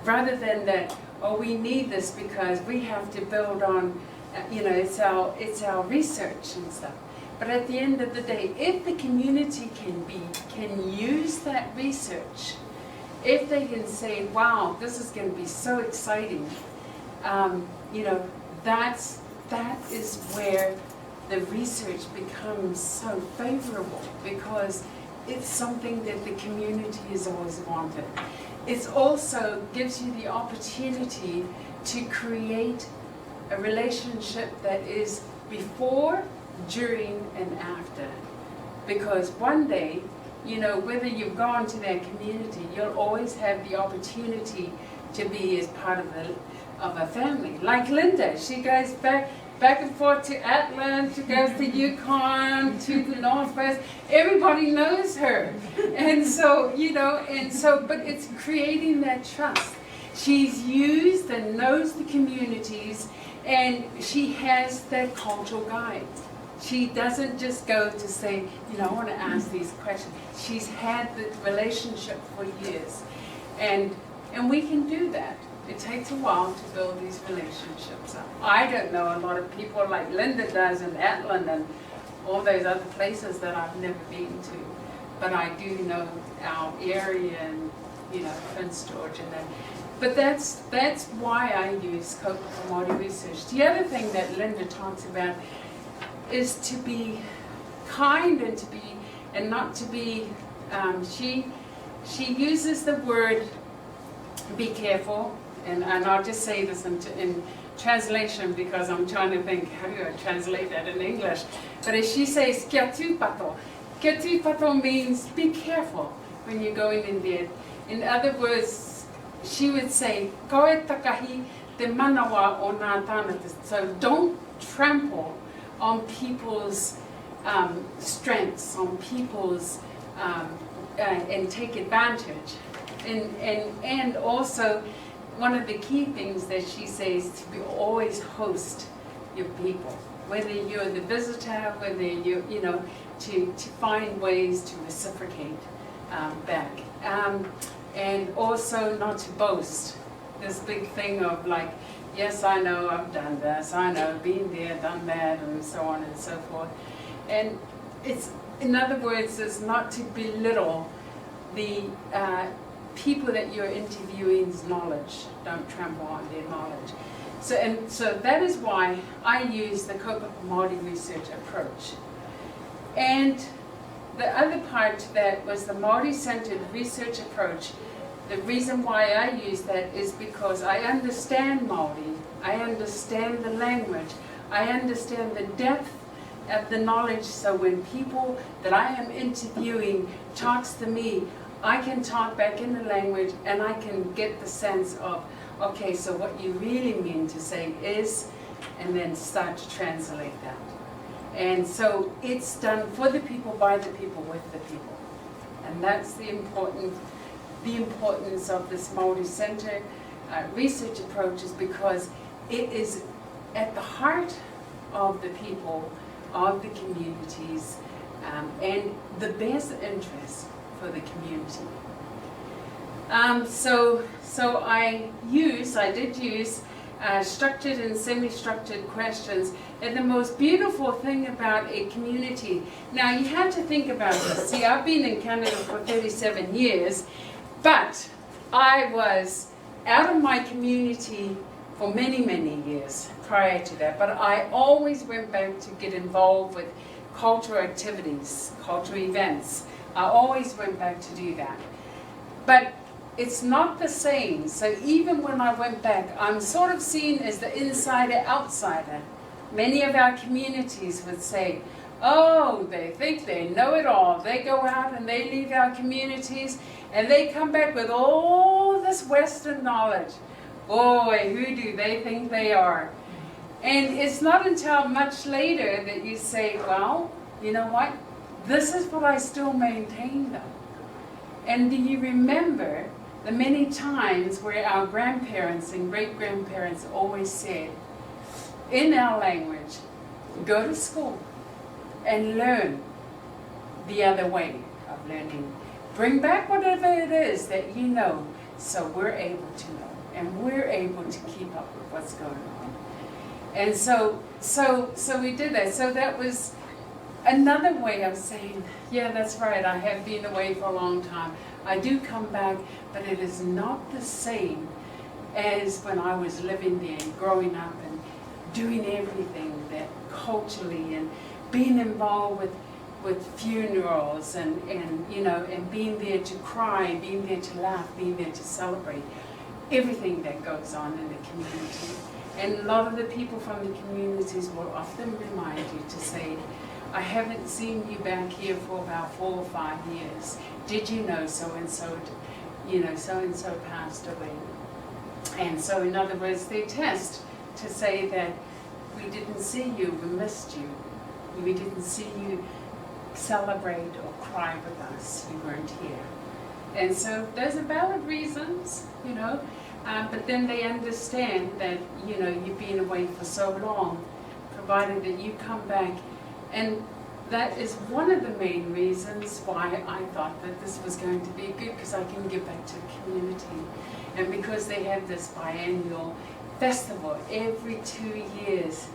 rather than that, oh, we need this because we have to build on, it's our research and stuff. But at the end of the day, if the community can use that research, if they can say, wow, this is going to be so exciting, that is where the research becomes so favorable, because it's something that the community has always wanted. It also gives you the opportunity to create a relationship that is before, during, and after. Because one day, whether you've gone to that community, you'll always have the opportunity to be as part of a family. Like Linda, she goes back and forth to Atlant, she goes to Yukon, to the Northwest. Everybody knows her. And so, but it's creating that trust. She's used and knows the communities, and she has that cultural guide. She doesn't just go to say, I want to ask these questions. She's had the relationship for years. And we can do that. It takes a while to build these relationships up. I don't know a lot of people like Linda does in Atlant and all those other places that I've never been to. But I do know our area and, Prince George and that. But that's why I use Kaupapa Māori research. The other thing that Linda talks about is to be kind and not to be, she uses the word be careful, and I'll just say this in translation because I'm trying to think, how do I translate that in English? But as she says, kia tūpato. Kia tūpato means be careful when you're going in there. In other words, she would say, koe takahi te manawa o nā tāngata. So don't trample on people's strengths, on people's, and take advantage. And also, one of the key things that she says to be always host your people, whether you're the visitor, whether you to find ways to reciprocate back, and also not to boast. This big thing of like, yes, I know I've done this, I know, been there, done that, and so on and so forth. And it's, in other words, it's not to belittle the people that you're interviewing's knowledge. Don't trample on their knowledge. So that is why I use the Kaupapa Māori research approach. And the other part to that was the Māori-centered research approach. The reason why I use that is because I understand Māori, I understand the language, I understand the depth of the knowledge, so when people that I am interviewing talks to me, I can talk back in the language and I can get the sense of, okay, so what you really mean to say is, and then start to translate that. And so it's done for the people, by the people, with the people. And that's the importance of this Māori-centered research approach, is because it is at the heart of the people, of the communities, and the best interest for the community. So I did use structured and semi-structured questions. And the most beautiful thing about a community, now you have to think about this. See, I've been in Canada for 37 years, but I was out of my community for many, many years prior to that. But I always went back to get involved with cultural activities, cultural events. I always went back to do that. But it's not the same. So even when I went back, I'm sort of seen as the insider, outsider. Many of our communities would say, oh, they think they know it all. They go out and they leave our communities and they come back with all this Western knowledge. Boy, who do they think they are? And it's not until much later that you say, well, you know what? This is what I still maintain though. And do you remember the many times where our grandparents and great-grandparents always said, in our language, go to school and learn the other way of learning. Bring back whatever it is that you know, so we're able to know. and we're able to keep up with what's going on. And so we did that. So that was another way of saying, yeah, that's right, I have been away for a long time. I do come back, but it is not the same as when I was living there and growing up and doing everything that culturally and being involved with funerals and you know, and being there to cry, being there to laugh, being there to celebrate everything that goes on in the community. And a lot of the people from the communities will often remind you to say, I haven't seen you back here for about 4 or 5 years. Did you know so-and-so, you know, so-and-so passed away? And so in other words, they test to say that we didn't see you, we missed you. We didn't see you celebrate or cry with us, you weren't here. And so those are valid reasons, you know, but then they understand that, you know, you've been away for so long, provided that you come back. And that is one of the main reasons why I thought that this was going to be good, because I can give back to the community. And because they have this biannual festival every 2 years.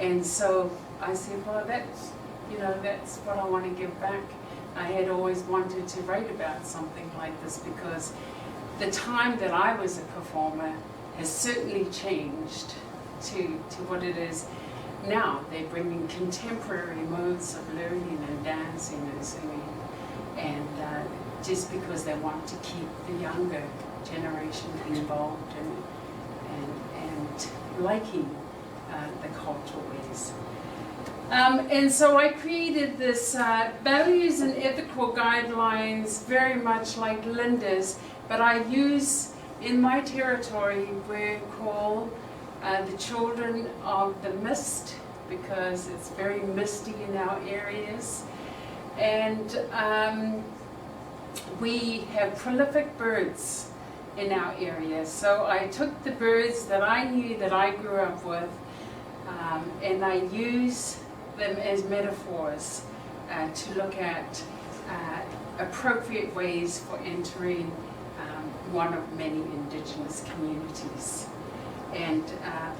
And so I said, well, that's, you know, that's what I want to give back. I had always wanted to write about something like this, because the time that I was a performer has certainly changed to what it is now. They're bringing contemporary modes of learning and dancing and singing, and just because they want to keep the younger generation involved and liking the cultural ways. And so I created this values and ethical guidelines, very much like Linda's, but I use, in my territory, we're called the Children of the Mist, because it's very misty in our areas. And we have prolific birds in our area. So I took the birds that I knew, that I grew up with, and I use them as metaphors to look at appropriate ways for entering one of many Indigenous communities. And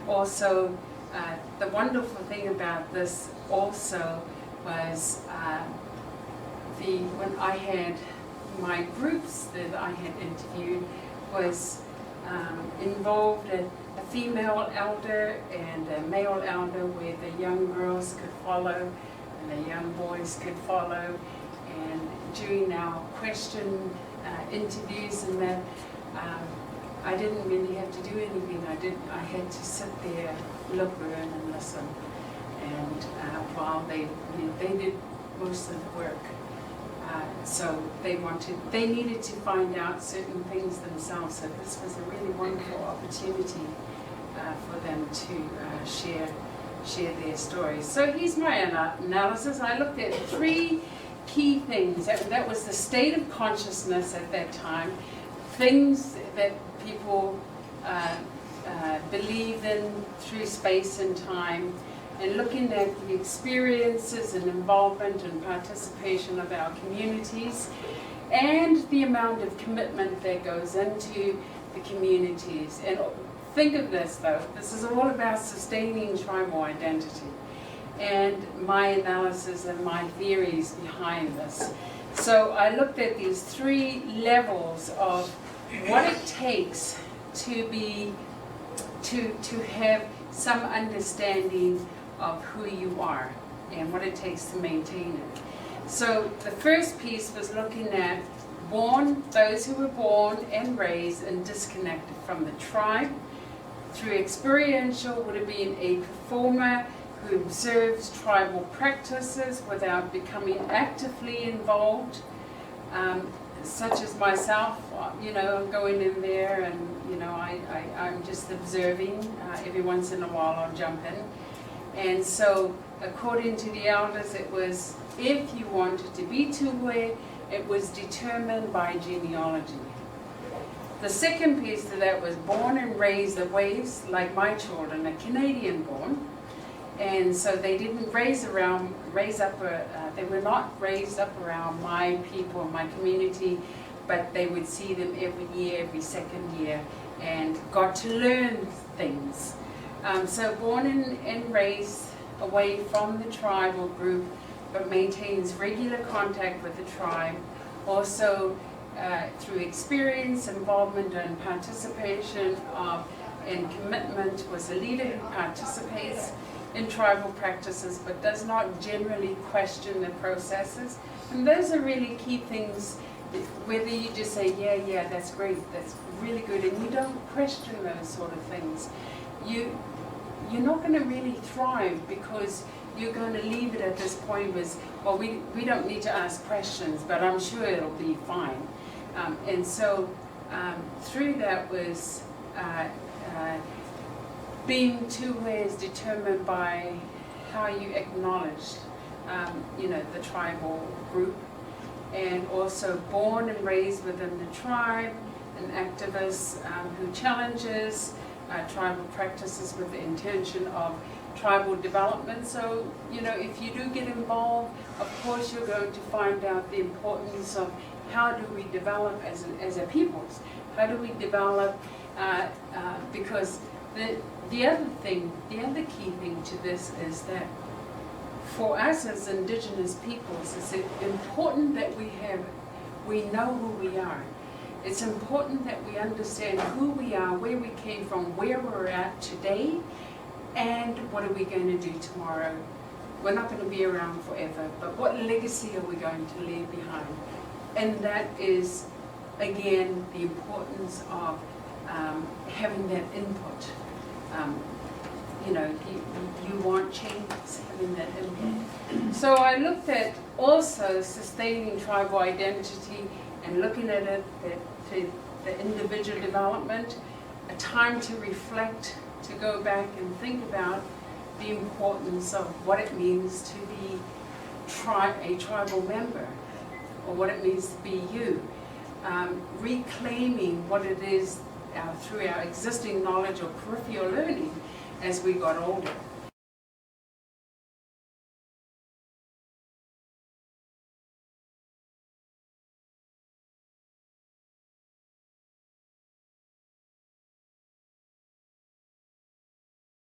also, the wonderful thing about this also was when I had my groups that I had interviewed was involved a female elder and a male elder, where the young girls could follow and the young boys could follow. And during our question interviews and that, I didn't really have to do anything. I had to sit there, look, learn, and listen. And while they did most of the work. So they needed to find out certain things themselves. So this was a really wonderful opportunity for them to share their stories. So here's my analysis. I looked at 3 key things. That was the state of consciousness at that time, things that people believe in through space and time, and looking at the experiences and involvement and participation of our communities, and the amount of commitment that goes into the communities. And think of this, though, this is all about sustaining tribal identity, and my analysis and my theories behind this. So I looked at these 3 levels of what it takes to have some understanding of who you are and what it takes to maintain it. So the first piece was looking at those who were born and raised and disconnected from the tribe. Through experiential would have been a performer who observes tribal practices without becoming actively involved, such as myself, you know, going in there and, you know, I'm just observing. Every once in a while I'll jump in. And so, according to the elders, it was, if you wanted to be Tuwe, it was determined by genealogy. The second piece to that was born and raised away, like my children, are Canadian born. And so they didn't they were not raised up around my people, my community, but they would see them every year, every second year, and got to learn things. So born and raised away from the tribal group, but maintains regular contact with the tribe. Also through experience, involvement and participation and commitment, was a leader who participates in tribal practices but does not generally question the processes. And those are really key things, whether you just say, yeah, that's great, that's really good, and you don't question those sort of things, you're not going to really thrive, because you're going to leave it at this point with, well, we don't need to ask questions, but I'm sure it'll be fine. And so through that was being two ways determined by how you acknowledged, the tribal group, and also born and raised within the tribe, an activist who challenges tribal practices with the intention of tribal development. So, if you do get involved, of course you're going to find out the importance of how do we develop as a peoples? How do we develop, because the other key thing to this is that for us as Indigenous peoples, it's important that we know who we are. It's important that we understand who we are, where we came from, where we're at today, and what are we going to do tomorrow. We're not going to be around forever, but what legacy are we going to leave behind? And that is, again, the importance of having that input. You want changes, having that input. So I looked at also sustaining tribal identity and looking at it through the individual development, a time to reflect, to go back and think about the importance of what it means to be a tribal member, or what it means to be you. Reclaiming what it is through our existing knowledge or peripheral learning as we got older.